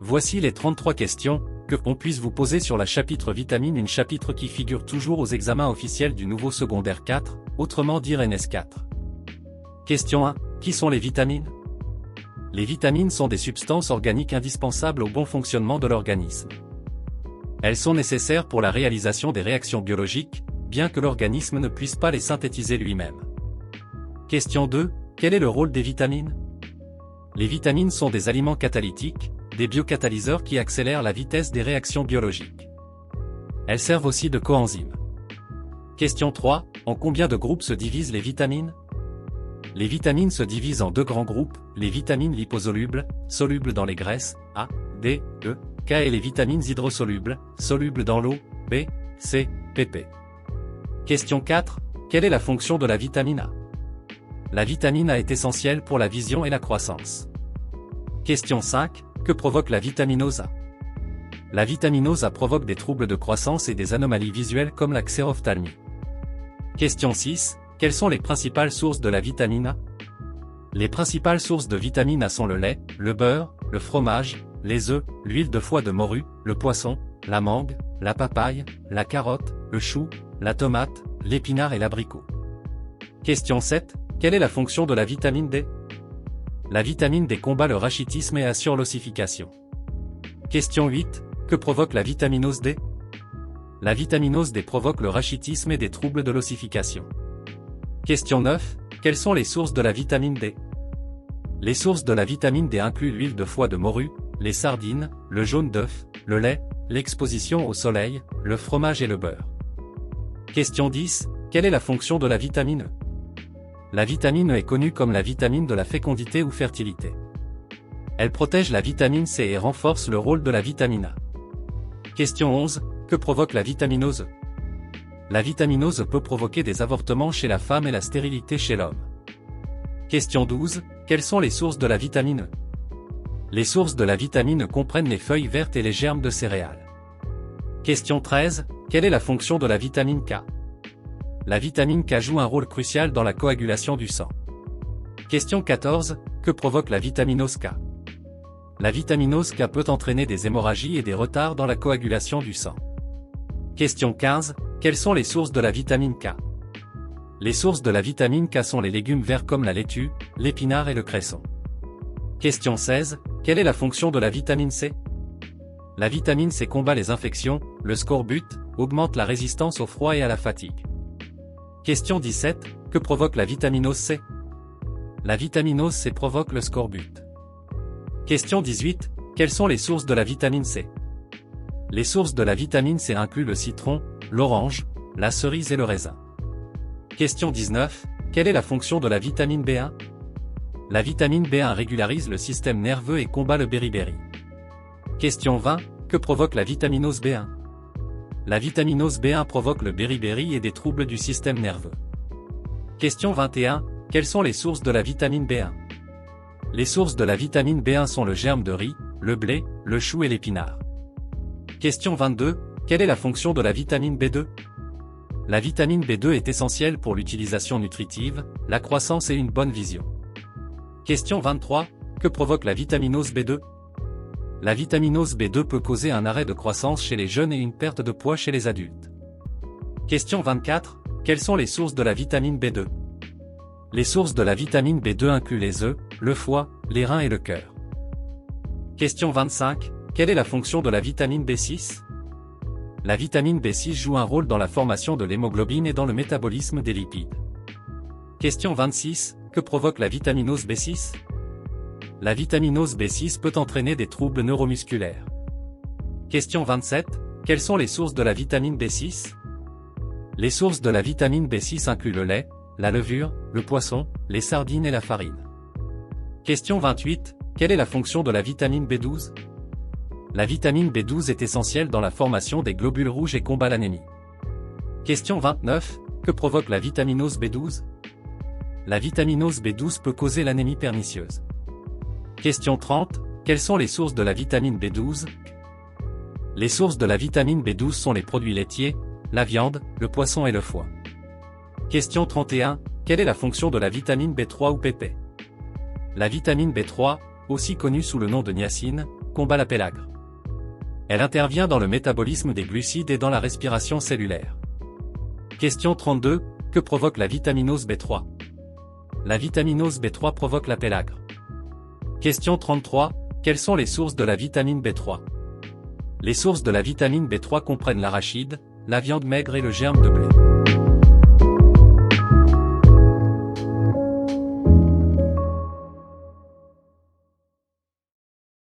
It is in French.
Voici les 33 questions que on puisse vous poser sur la chapitre vitamine, une chapitre qui figure toujours aux examens officiels du nouveau secondaire 4, autrement dit NS 4. Question 1. Qui sont les vitamines? Les vitamines sont des substances organiques indispensables au bon fonctionnement de l'organisme. Elles sont nécessaires pour la réalisation des réactions biologiques, bien que l'organisme ne puisse pas les synthétiser lui-même. Question 2. Quel est le rôle des vitamines? Les vitamines sont des aliments catalytiques, des biocatalyseurs qui accélèrent la vitesse des réactions biologiques. Elles servent aussi de coenzymes. Question 3. En combien de groupes se divisent les vitamines? Les vitamines se divisent en deux grands groupes, les vitamines liposolubles, solubles dans les graisses, A, D, E, K et les vitamines hydrosolubles, solubles dans l'eau, B, C, pp. Question 4. Quelle est la fonction de la vitamine A? La vitamine A est essentielle pour la vision et la croissance. Question 5. Que provoque la vitaminose A? La vitaminose A provoque des troubles de croissance et des anomalies visuelles comme la xérophthalmie. Question 6. Quelles sont les principales sources de la vitamine A? Les principales sources de vitamine A sont le lait, le beurre, le fromage, les œufs, l'huile de foie de morue, le poisson, la mangue, la papaye, la carotte, le chou, la tomate, l'épinard et l'abricot. Question 7. Quelle est la fonction de la vitamine D? La vitamine D combat le rachitisme et assure l'ossification. Question 8. Que provoque la vitaminose D? La vitaminose D provoque le rachitisme et des troubles de l'ossification. Question 9. Quelles sont les sources de la vitamine D? Les sources de la vitamine D incluent l'huile de foie de morue, les sardines, le jaune d'œuf, le lait, l'exposition au soleil, le fromage et le beurre. Question 10. Quelle est la fonction de la vitamine E? La vitamine E est connue comme la vitamine de la fécondité ou fertilité. Elle protège la vitamine C et renforce le rôle de la vitamine A. Question 11. Que provoque la vitaminose E? La vitaminose peut provoquer des avortements chez la femme et la stérilité chez l'homme. Question 12. Quelles sont les sources de la vitamine E? Les sources de la vitamine E comprennent les feuilles vertes et les germes de céréales. Question 13. Quelle est la fonction de la vitamine K? La vitamine K joue un rôle crucial dans la coagulation du sang. Question 14. Que provoque la vitaminose K? La vitaminose K peut entraîner des hémorragies et des retards dans la coagulation du sang. Question 15. Quelles sont les sources de la vitamine K? Les sources de la vitamine K sont les légumes verts comme la laitue, l'épinard et le cresson. Question 16. Quelle est la fonction de la vitamine C? La vitamine C combat les infections, le scorbut, augmente la résistance au froid et à la fatigue. Question 17. Que provoque la vitaminose C? La vitaminose C provoque le scorbut. Question 18. Quelles sont les sources de la vitamine C? Les sources de la vitamine C incluent le citron, l'orange, la cerise et le raisin. Question 19. Quelle est la fonction de la vitamine B1? La vitamine B1 régularise le système nerveux et combat le beriberi. Question 20. Que provoque la vitaminose B1? La vitaminose B1 provoque le beriberi et des troubles du système nerveux. Question 21. Quelles sont les sources de la vitamine B1? Les sources de la vitamine B1 sont le germe de riz, le blé, le chou et l'épinard. Question 22. Quelle est la fonction de la vitamine B2? La vitamine B2 est essentielle pour l'utilisation nutritive, la croissance et une bonne vision. Question 23. Que provoque la vitaminose B2? La vitaminose B2 peut causer un arrêt de croissance chez les jeunes et une perte de poids chez les adultes. Question 24. Quelles sont les sources de la vitamine B2? Les sources de la vitamine B2 incluent les œufs, le foie, les reins et le cœur. Question 25. Quelle est la fonction de la vitamine B6? La vitamine B6 joue un rôle dans la formation de l'hémoglobine et dans le métabolisme des lipides. Question 26. Que provoque la vitaminose B6? La vitaminose B6 peut entraîner des troubles neuromusculaires. Question 27. Quelles sont les sources de la vitamine B6? Les sources de la vitamine B6 incluent le lait, la levure, le poisson, les sardines et la farine. Question 28. Quelle est la fonction de la vitamine B12? La vitamine B12 est essentielle dans la formation des globules rouges et combat l'anémie. Question 29. Que provoque la vitaminose B12? La vitaminose B12 peut causer l'anémie pernicieuse. Question 30. Quelles sont les sources de la vitamine B12? Les sources de la vitamine B12 sont les produits laitiers, la viande, le poisson et le foie. Question 31. Quelle est la fonction de la vitamine B3 ou pp? La vitamine B3, aussi connue sous le nom de niacine, combat la pélagre. Elle intervient dans le métabolisme des glucides et dans la respiration cellulaire. Question 32. Que provoque la vitaminose B3? La vitaminose B3 provoque la pélagre. Question 33. Quelles sont les sources de la vitamine B3? Les sources de la vitamine B3 comprennent l'arachide, la viande maigre et le germe de blé.